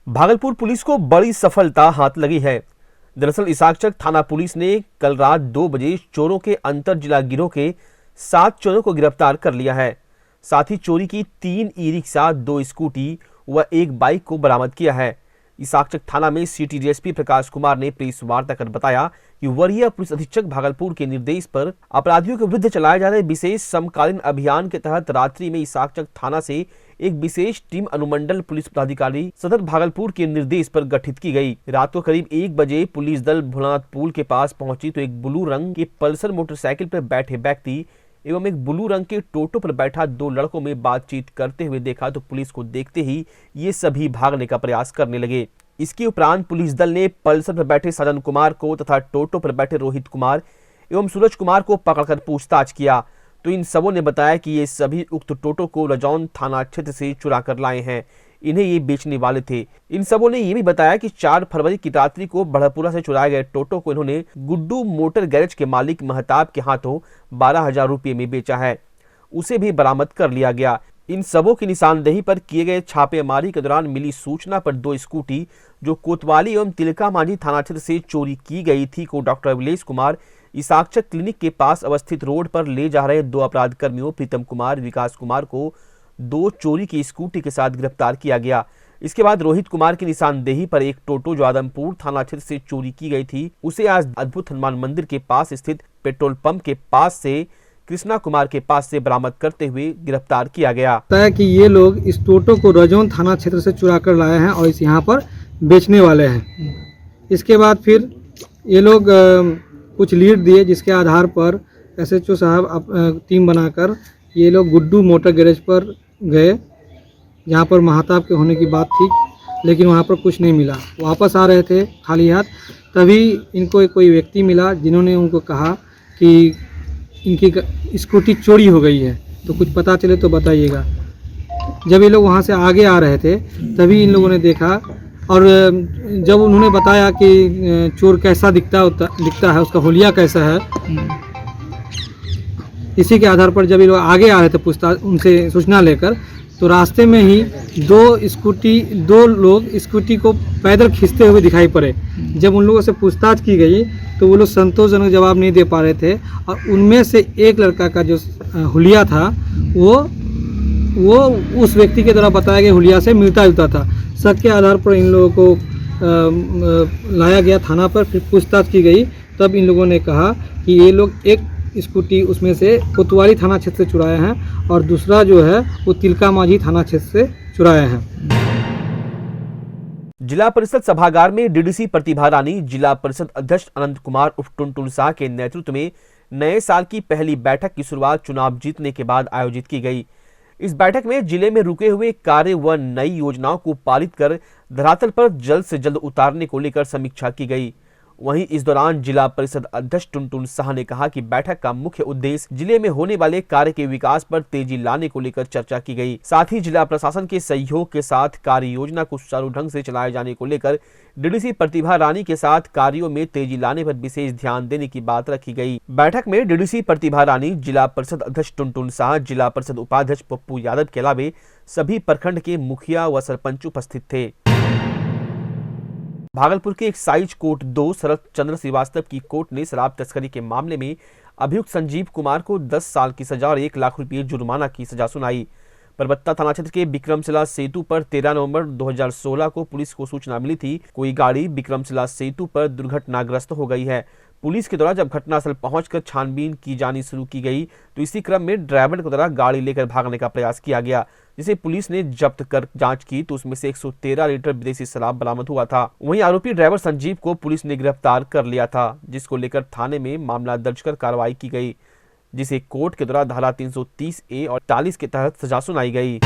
Bhagalpur police को बड़ी सफलता हाथ लगी है। दरअसल इसाकचक थाना पुलिस ने कल रात 2 बजे चोरों के अंतर जिला गिरोह के 7 चोरों को गिरफ्तार कर लिया है। साथ ही चोरी की 3 ई रिक्शा, 2 स्कूटी व 1 बाइक को बरामद किया है। इसाकचक थाना में सिटी डीएसपी प्रकाश कुमार ने प्रेस वार्ता कर बताया कि वरीय पुलिस अधीक्षक भागलपुर के निर्देश पर अपराधियों के विरुद्ध चलाए जा रहे विशेष समकालीन अभियान के तहत रात्रि में इसाकचक थाना से एक विशेष टीम अनुमंडल पुलिस पदाधिकारी सदर भागलपुर के निर्देश पर गठित की गई। रात को करीब 1 बजे पुलिस दल भोलानाथ पुल के पास पहुंची तो एक ब्लू रंग के पल्सर मोटरसाइकिल पर बैठे व्यक्ति एवं एक ब्लू रंग के टोटो पर बैठा 2 लड़कों में बातचीत करते हुए देखा तो पुलिस को देखते ही ये सभी भागने का प्रयास करने लगे। इसके उपरांत पुलिस दल ने पल्सर पर बैठे सजन कुमार को तथा टोटो पर बैठे रोहित कुमार एवं सूरज कुमार को पकड़कर पूछताछ किया तो इन सबों ने बताया कि ये सभी उक्त टोटो को रजौन थाना क्षेत्र से चुरा कर लाए हैं। इन्हें ये बेचने वाले थे। इन सबों ने ये भी बताया कि 4 फरवरी की रात्रि को बढ़पुरा से चुराए गए टोटो को इन्होंने गुड्डू मोटर गैरेज के मालिक महताब के हाथों 12,000 रुपये में बेचा है। उसे भी बरामद कर लिया गया। इन सबों की निशानदेही पर किए गए छापेमारी के दौरान मिली सूचना पर 2 स्कूटी जो कोतवाली एवं तिलका मांझी थाना क्षेत्र से चोरी की गई थी को डॉक्टर अभिलेष कुमार इसाकचक क्लिनिक के पास अवस्थित रोड पर ले जा रहे 2 अपराध कर्मियों प्रीतम कुमार, विकास कुमार को 2 चोरी की स्कूटी के साथ गिरफ्तार किया गया। इसके बाद रोहित कुमार की निशानदेही पर एक टोटो जो आदमपुर थाना क्षेत्र से चोरी की गई थी उसे आज अद्भुत हनुमान मंदिर के पास स्थित पेट्रोल पंप के पास से कृष्णा कुमार के पास से बरामद करते हुए गिरफ्तार किया गया। है कि ये लोग इस टोटो को रजौन थाना क्षेत्र से चुरा कर लाए हैं और इस यहाँ पर बेचने वाले हैं। इसके बाद फिर ये लोग कुछ लीड दिए जिसके आधार पर एसएचओ साहब टीम बनाकर ये लोग गुड्डू मोटर गैरेज पर गए जहाँ पर महताब के होने की बात थी, लेकिन वहाँ पर कुछ नहीं मिला। वापस आ रहे थे खाली हाथ, तभी इनको कोई व्यक्ति मिला जिन्होंने उनको कहा कि इनकी स्कूटी चोरी हो गई है, तो कुछ पता चले तो बताइएगा। जब ये लोग वहाँ से आगे आ रहे थे तभी इन लोगों ने देखा और जब उन्होंने बताया कि चोर कैसा दिखता है, उसका हुलिया कैसा है, इसी के आधार पर जब ये लोग आगे आ रहे थे पूछताछ उनसे सूचना लेकर, तो रास्ते में ही 2 लोग स्कूटी को पैदल खींचते हुए दिखाई पड़े। जब उन लोगों से पूछताछ की गई तो वो लोग संतोषजनक जवाब नहीं दे पा रहे थे और उनमें से एक लड़का का जो हुलिया था वो उस व्यक्ति के द्वारा बताया गया हुलिया से मिलता जुलता था। शक के आधार पर इन लोगों को लाया गया थाना पर, फिर पूछताछ की गई। तब इन लोगों ने कहा कि ये लोग एक स्कूटी उसमें से कोतवाली थाना क्षेत्र से चुराए हैं और दूसरा जो है वो तिलका मांझी थाना क्षेत्र से चुराए हैं। जिला परिषद सभागार में डीडीसी प्रतिभा रानी, जिला परिषद अध्यक्ष अनंत कुमार उर्फ टुनटुन शाह के नेतृत्व में नए साल की पहली बैठक की शुरुआत चुनाव जीतने के बाद आयोजित की गई। इस बैठक में जिले में रुके हुए कार्य व नई योजनाओं को पारित कर धरातल पर जल्द से जल्द उतारने को लेकर समीक्षा की गई। वहीं इस दौरान जिला परिषद अध्यक्ष टुनटुन शाह ने कहा कि बैठक का मुख्य उद्देश्य जिले में होने वाले कार्य के विकास पर तेजी लाने को लेकर चर्चा की गई। साथ ही जिला प्रशासन के सहयोग के साथ कार्य योजना को सुचारू ढंग से चलाए जाने को लेकर डीडीसी प्रतिभा रानी के साथ कार्यों में तेजी लाने पर विशेष ध्यान देने की बात रखी गई। बैठक में डीडीसी प्रतिभा रानी, जिला परिषद अध्यक्ष टुनटुन शाह, जिला परिषद उपाध्यक्ष पप्पू यादव के अलावे सभी प्रखंड के मुखिया व सरपंच उपस्थित थे। भागलपुर के एक्साइज कोर्ट 2 शरद चंद्र श्रीवास्तव की कोर्ट ने शराब तस्करी के मामले में अभियुक्त संजीव कुमार को 10 साल की सजा और 1 लाख रुपये जुर्माना की सजा सुनाई। परबत्ता थाना क्षेत्र के विक्रमशिला सेतु पर 13 नवंबर 2016 को पुलिस को सूचना मिली थी कोई गाड़ी विक्रमशिला सेतु पर दुर्घटनाग्रस्त हो गई है। पुलिस के द्वारा जब घटनास्थल पहुंचकर छानबीन की जानी शुरू की गई तो इसी क्रम में ड्राइवर के द्वारा गाड़ी लेकर भागने का प्रयास किया गया, जिसे पुलिस ने जब्त कर जांच की तो उसमें से 113 लीटर विदेशी शराब बरामद हुआ था। वहीं आरोपी ड्राइवर संजीव को पुलिस ने गिरफ्तार कर लिया था, जिसको लेकर थाने में मामला दर्ज कर कार्रवाई की गई, जिसे कोर्ट के द्वारा धारा 330A और 40 के तहत सजा सुनाई गई।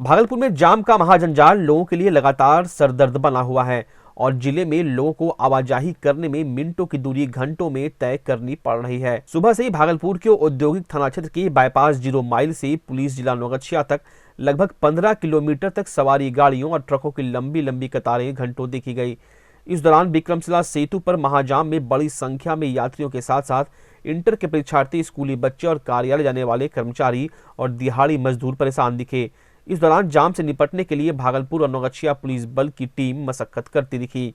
भागलपुर में जाम का महाजंजाल लोगों के लिए लगातार सरदर्द बना हुआ है और जिले में लोगों को आवाजाही करने में मिनटों की दूरी घंटों में तय करनी पड़ रही है। सुबह से ही भागलपुर के औद्योगिक थाना क्षेत्र के बाईपास 0 माइल से पुलिस जिला नौगछिया तक लगभग 15 किलोमीटर तक सवारी गाड़ियों और ट्रकों की लंबी लंबी कतारें घंटों देखी गई। इस दौरान विक्रमशिला सेतु पर महाजाम में बड़ी संख्या में यात्रियों के साथ साथ इंटर के परीक्षार्थी, स्कूली बच्चे और कार्यालय जाने वाले कर्मचारी और दिहाड़ी मजदूर परेशान दिखे। इस दौरान जाम से निपटने के लिए भागलपुर और नौगछिया पुलिस बल की टीम मशक्कत करती दिखी।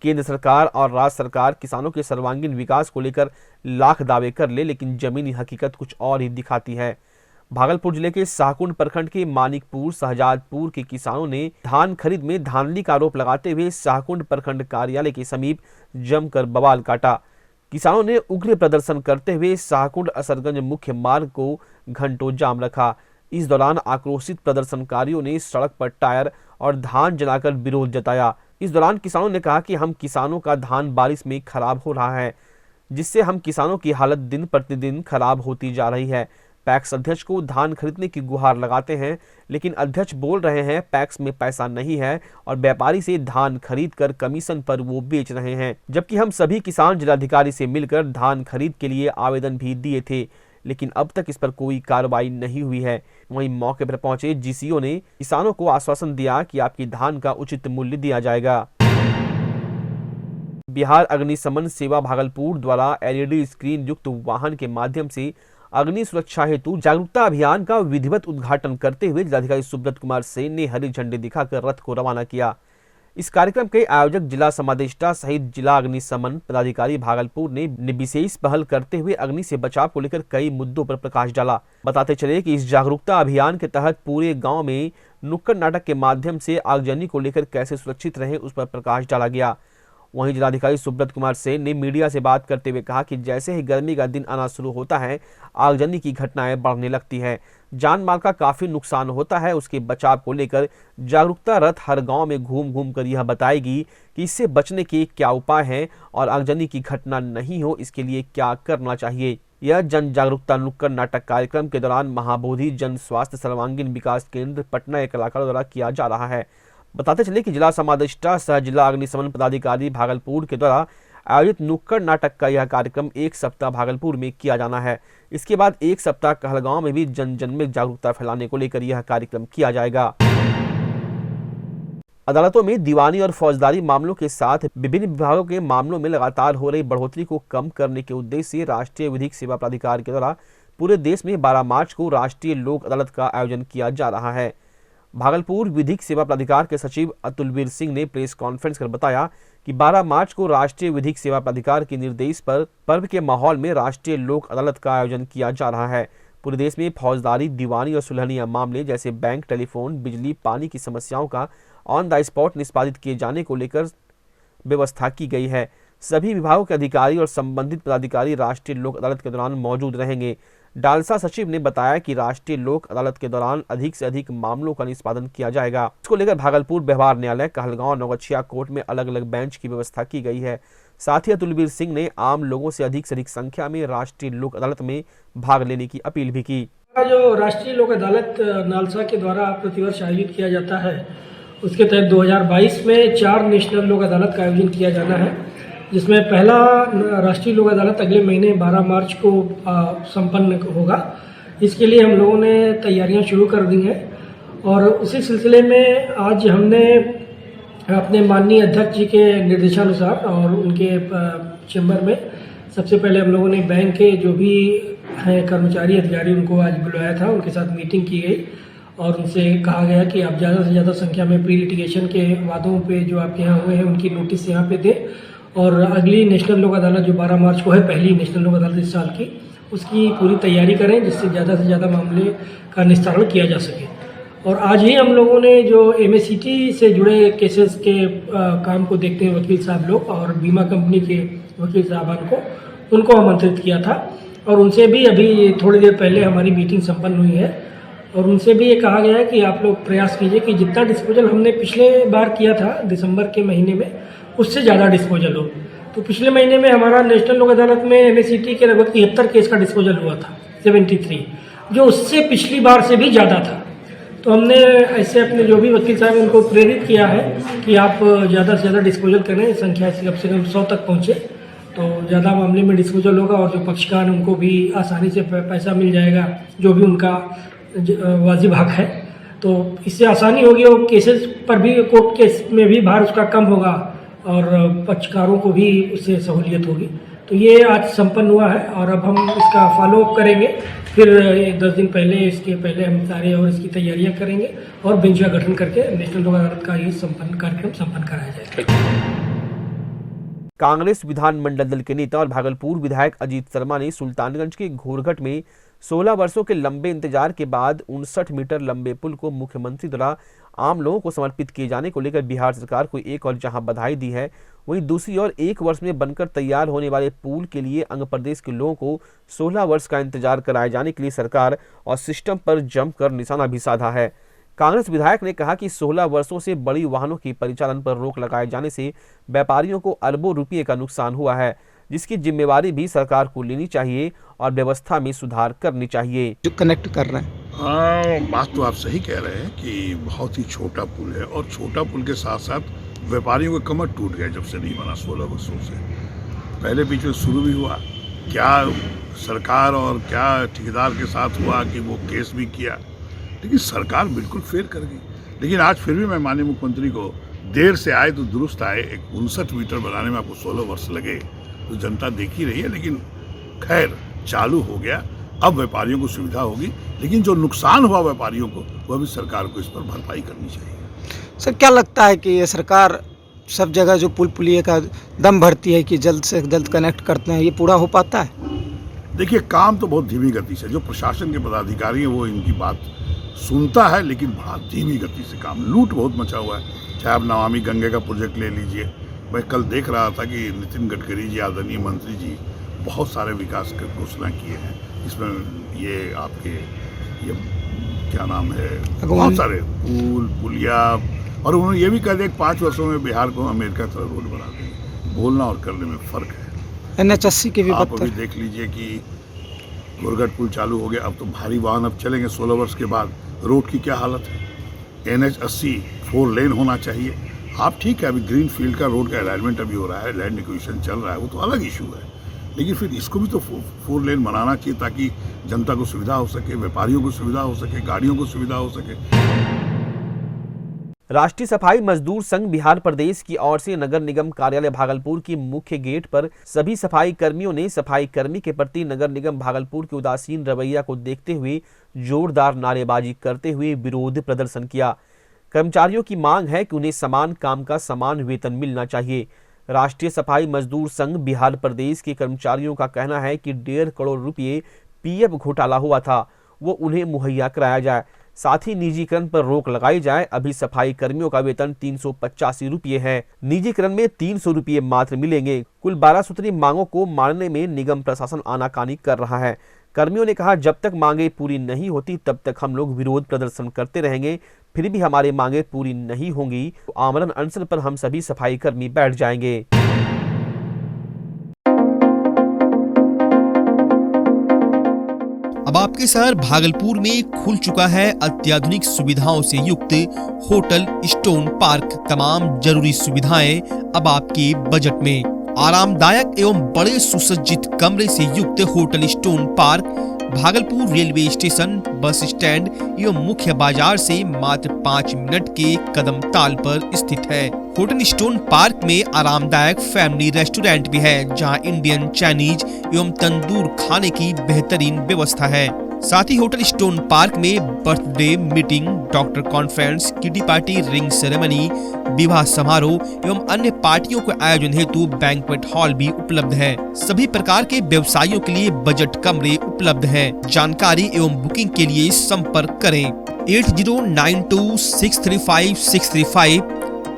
केंद्र सरकार और राज्य सरकार किसानों के सर्वांगीण विकास को लेकर लाख दावे कर ले, लेकिन जमीनी हकीकत कुछ और ही दिखाती है। भागलपुर जिले के शाहकुंड प्रखंड के मानिकपुर शहजादपुर के किसानों ने धान खरीद में धांधली का आरोप लगाते हुए शाहकुंड प्रखंड कार्यालय के समीप जमकर बवाल काटा। किसानों ने उग्र प्रदर्शन करते हुए शाहकुंड असरगंज मुख्य मार्ग को घंटों जाम रखा। इस दौरान आक्रोशित प्रदर्शनकारियों ने सड़क पर टायर और धान जलाकर विरोध जताया। इस दौरान किसानों ने कहा कि हम किसानों का धान बारिश में खराब हो रहा है, जिससे हम किसानों की हालत दिन प्रतिदिन खराब होती जा रही है। पैक्स अध्यक्ष को धान खरीदने की गुहार लगाते हैं, लेकिन अध्यक्ष बोल रहे हैं पैक्स में पैसा नहीं है और व्यापारी से धान खरीद कर कमीशन पर वो बेच रहे हैं। जबकि हम सभी किसान जिलाधिकारी से मिलकर धान खरीद के लिए आवेदन भी दिए थे, लेकिन अब तक इस पर कोई कार्रवाई नहीं हुई है। वहीं मौके पर पहुंचे जीसीओ ने किसानों को आश्वासन दिया कि आपकी धान का उचित मूल्य दिया जाएगा। बिहार अग्निशमन सेवा भागलपुर द्वारा एलईडी स्क्रीन युक्त वाहन के माध्यम से अग्नि सुरक्षा हेतु जागरूकता अभियान का विधिवत उद्घाटन करते हुए जिलाधिकारी सुब्रत कुमार सेन ने हरी झंडी दिखाकर रथ को रवाना किया। इस कार्यक्रम के आयोजक जिला समादेष्टा सहित जिला अग्निशमन पदाधिकारी भागलपुर ने विशेष पहल करते हुए अग्नि से बचाव को लेकर कई मुद्दों पर प्रकाश डाला। बताते चले कि इस जागरूकता अभियान के तहत पूरे गांव में नुक्कड़ नाटक के माध्यम से आगजनी को लेकर कैसे सुरक्षित रहें उस पर प्रकाश डाला गया। वहीं जिलाधिकारी सुब्रत कुमार सेन ने मीडिया से बात करते हुए कहा कि जैसे ही गर्मी का दिन आना शुरू होता है, आगजनी की घटनाएं बढ़ने लगती हैं, जान माल का काफी नुकसान होता है। उसके बचाव को लेकर जागरूकता रथ हर गांव में घूम घूम कर यह बताएगी कि इससे बचने के क्या उपाय हैं और आगजनी की घटना नहीं हो इसके लिए क्या करना चाहिए। यह जन जागरूकता नुक्कड़ नाटक कार्यक्रम के दौरान महाबोधि जन स्वास्थ्य सर्वांगीण विकास केंद्र पटना के कलाकारों द्वारा किया जा रहा है। बताते चले कि जिला समादेष्टा सह जिला अग्निशमन पदाधिकारी भागलपुर के द्वारा आयोजित नुक्कड़ नाटक का यह कार्यक्रम एक सप्ताह भागलपुर में किया जाना है। इसके बाद एक सप्ताह कहलगांव में भी जन जन में जागरूकता फैलाने को लेकर यह कार्यक्रम किया जाएगा। अदालतों में दीवानी और फौजदारी मामलों के साथ विभिन्न विभागों के मामलों में लगातार हो रही बढ़ोतरी को कम करने के उद्देश्य से राष्ट्रीय विधिक सेवा प्राधिकार के द्वारा पूरे देश में 12 मार्च को राष्ट्रीय लोक अदालत का आयोजन किया जा रहा है। भागलपुर विधिक सेवा प्राधिकार के सचिव अतुलवीर सिंह ने प्रेस कॉन्फ्रेंस कर बताया कि 12 मार्च को राष्ट्रीय विधिक सेवा प्राधिकार के निर्देश पर पर्व के माहौल में राष्ट्रीय लोक अदालत का आयोजन किया जा रहा है। पूरे देश में फौजदारी, दीवानी और सुलहनिया मामले जैसे बैंक, टेलीफोन, बिजली, पानी की समस्याओं का ऑन द स्पॉट निष्पादित किए जाने को लेकर व्यवस्था की गई है। सभी विभागों के अधिकारी और संबंधित पदाधिकारी राष्ट्रीय लोक अदालत के दौरान मौजूद रहेंगे। डालसा सचिव ने बताया कि राष्ट्रीय लोक अदालत के दौरान अधिक से अधिक मामलों का निष्पादन किया जाएगा। इसको लेकर भागलपुर व्यवहार न्यायालय, कहलगांव, नौगछिया कोर्ट में अलग अलग बेंच की व्यवस्था की गई है। साथ ही अतुलवीर सिंह ने आम लोगों से अधिक संख्या में राष्ट्रीय लोक अदालत में भाग लेने की अपील भी की। जो राष्ट्रीय लोक अदालत नालसा के द्वारा प्रतिवर्ष आयोजित किया जाता है, उसके तहत 2022 में 4 नेशनल लोक अदालत का आयोजन किया जाना है, जिसमें पहला राष्ट्रीय लोक अदालत अगले महीने 12 मार्च को संपन्न होगा। इसके लिए हम लोगों ने तैयारियां शुरू कर दी हैं और उसी सिलसिले में आज हमने अपने माननीय अध्यक्ष जी के निर्देशानुसार और उनके चैम्बर में सबसे पहले हम लोगों ने बैंक के जो भी हैं कर्मचारी अधिकारी उनको आज बुलाया था, उनके साथ मीटिंग की गई और उनसे कहा गया कि आप ज़्यादा से ज़्यादा संख्या में प्री लिटिगेशन के वादों पे जो आपके यहाँ हुए हैं उनकी नोटिस यहाँ पे दें और अगली नेशनल लोक अदालत जो 12 मार्च को है, पहली नेशनल लोक अदालत इस साल की, उसकी पूरी तैयारी करें जिससे ज़्यादा से ज़्यादा मामले का निस्तारण किया जा सके। और आज ही हम लोगों ने जो MACT से जुड़े केसेस के काम को देखते हैं वकील साहब लोग और बीमा कंपनी के वकील साहबान को, उनको आमंत्रित किया था और उनसे भी अभी थोड़ी देर पहले हमारी मीटिंग संपन्न हुई है और उनसे भी ये कहा गया है कि आप लोग प्रयास कीजिए कि जितना डिस्पोजल हमने पिछले बार किया था दिसंबर के महीने में, उससे ज़्यादा डिस्पोजल हो। तो पिछले महीने में हमारा नेशनल लोक अदालत में MACT के लगभग 73 केस का डिस्पोजल हुआ था, 73, जो उससे पिछली बार से भी ज़्यादा था। तो हमने ऐसे अपने जो भी वकील साहब उनको प्रेरित किया है कि आप ज़्यादा से ज़्यादा डिस्पोजल करें, संख्या कम से कम 100 तक पहुँचे तो ज़्यादा मामले में डिस्पोजल होगा और जो पक्षकार हैं उनको भी आसानी से पैसा मिल जाएगा जो भी उनका वाजिब हक है। तो इससे आसानी होगी और केसेस पर भी, कोर्ट केस में भी भार उसका कम होगा और पक्षकारों को भी उससे सहूलियत होगी। तो ये आज संपन्न हुआ है और अब हम इसका फॉलोअप करेंगे। फिर 10 दिन पहले इसके पहले हम सारे और इसकी तैयारियां करेंगे और बेंच का गठन करके नेशनल लोक अदालत का ये कार्यक्रम संपन्न कराया जाएगा। कांग्रेस विधानमंडल दल के नेता और भागलपुर विधायक अजीत शर्मा ने सुल्तानगंज के घोरघट में 16 वर्षों के लंबे इंतजार के बाद 59 मीटर लंबे पुल को मुख्यमंत्री द्वारा आम लोगों को समर्पित किए जाने को लेकर बिहार सरकार को एक और जहां बधाई दी है, वहीं दूसरी ओर 1 वर्ष में बनकर तैयार होने वाले पुल के लिए आंध्र प्रदेश के लोगों को 16 वर्ष का इंतजार कराए जाने के लिए सरकार और सिस्टम पर जमकर निशाना भी साधा है। कांग्रेस विधायक ने कहा कि 16 वर्षों से बड़ी वाहनों की परिचालन पर रोक लगाए जाने से व्यापारियों को अरबों रुपये का नुकसान हुआ है, जिसकी जिम्मेवारी भी सरकार को लेनी चाहिए और व्यवस्था में सुधार करनी चाहिए। जो कनेक्ट कर रहे हैं, हाँ, बात तो आप सही कह रहे हैं कि बहुत ही छोटा पुल है और छोटा पुल के साथ साथ व्यापारियों का कमर टूट गया जब से नहीं बना 16 वर्षों से। पहले बीच में शुरू भी हुआ, क्या सरकार और क्या ठेकेदार के साथ हुआ कि वो केस भी किया, लेकिन सरकार बिल्कुल फेल कर गई। लेकिन आज फिर भी मैं माननीय मुख्यमंत्री को, देर से आए तो दुरुस्त आए, एक 59 मीटर बनाने में आपको 16 वर्ष लगे तो जनता देख ही रही है, लेकिन खैर चालू हो गया। अब व्यापारियों को सुविधा होगी, लेकिन जो नुकसान हुआ व्यापारियों को वह भी सरकार को इस पर भरपाई करनी चाहिए। सर क्या लगता है कि ये सरकार सब जगह जो पुल पुलिये का दम भरती है कि जल्द से जल्द कनेक्ट करते हैं, ये पूरा हो पाता है? देखिए, काम तो बहुत धीमी गति से, जो प्रशासन के पदाधिकारी हैं वो इनकी बात सुनता है, लेकिन बहुत धीमी गति से काम, लूट बहुत मचा हुआ है। चाहे आप नमामि गंगे का प्रोजेक्ट ले लीजिए, मैं कल देख रहा था कि नितिन गडकरी जी, आदरणीय मंत्री जी, बहुत सारे विकास की घोषणा किए हैं। इसमें ये आपके ये क्या नाम है, बहुत सारे पुल पुलिया, और उन्होंने ये भी कह दिया कि 5 वर्षों में बिहार को अमेरिका की तरह रोड बना देंगे। बोलना और करने में फ़र्क है। NH80 के भी आप अभी देख लीजिए कि घोरघट पुल चालू हो गया, अब तो भारी वाहन अब चलेंगे 16 वर्ष के बाद। रोड की क्या हालत है? NH80 4 लेन होना चाहिए। आप ठीक है, अभी ग्रीन फील्ड का रोड का अलाइनमेंट अभी हो रहा है, लैंड एक्विजिशन चल रहा है, वो तो अलग इशू है, लेकिन फिर इसको भी तो 4 लेन बनाना चाहिए ताकि जनता को सुविधा हो सके, व्यापारियों को सुविधा हो सके, गाड़ियों को सुविधा हो सके। राष्ट्रीय सफाई मजदूर संघ बिहार प्रदेश की ओर से नगर निगम कार्यालय भागलपुर की मुख्य गेट पर सभी सफाई कर्मियों ने सफाई कर्मी के प्रति नगर निगम भागलपुर के उदासीन रवैया को देखते हुए जोरदार नारेबाजी करते हुए विरोध प्रदर्शन किया। कर्मचारियों की मांग है कि उन्हें समान काम का समान वेतन मिलना चाहिए। राष्ट्रीय सफाई मजदूर संघ बिहार प्रदेश के कर्मचारियों का कहना है कि 1.5 करोड़ रुपये PF घोटाला हुआ था, वो उन्हें मुहैया कराया जाए, साथ ही निजीकरण पर रोक लगाई जाए। अभी सफाई कर्मियों का वेतन 385 रुपये है, निजीकरण में 300 रुपये मात्र मिलेंगे। कुल 12 सूत्री मांगों को मानने में निगम प्रशासन आनाकानी कर रहा है। कर्मियों ने कहा, जब तक मांगे पूरी नहीं होती तब तक हम लोग विरोध प्रदर्शन करते रहेंगे, फिर भी हमारी मांगे पूरी नहीं होंगी तो आमरण अनशन पर हम सभी सफाई कर्मी बैठ जाएंगे। अब आपके शहर भागलपुर में खुल चुका है अत्याधुनिक सुविधाओं से युक्त होटल स्टोन पार्क। तमाम जरूरी सुविधाएं अब आपके बजट में। आरामदायक एवं बड़े सुसज्जित कमरे से युक्त hotel stone park Bhagalpur railway station, bus stand एवं मुख्य बाजार से मात्र 5 मिनट के कदम ताल पर स्थित है। होटल स्टोन पार्क में आरामदायक फैमिली रेस्टोरेंट भी है, जहां इंडियन, चाइनीज एवं तंदूर खाने की बेहतरीन व्यवस्था है। साथ ही होटल स्टोन पार्क में birthday meeting, doctor conference, kitty party, ring ceremony, विवाह समारोह एवं अन्य पार्टियों के आयोजन हेतु बैंक्वेट हॉल भी उपलब्ध है। सभी प्रकार के व्यवसायियों के लिए बजट कमरे उपलब्ध हैं। जानकारी एवं बुकिंग के लिए संपर्क करें 8092635635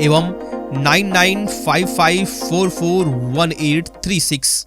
एवं 9955441836।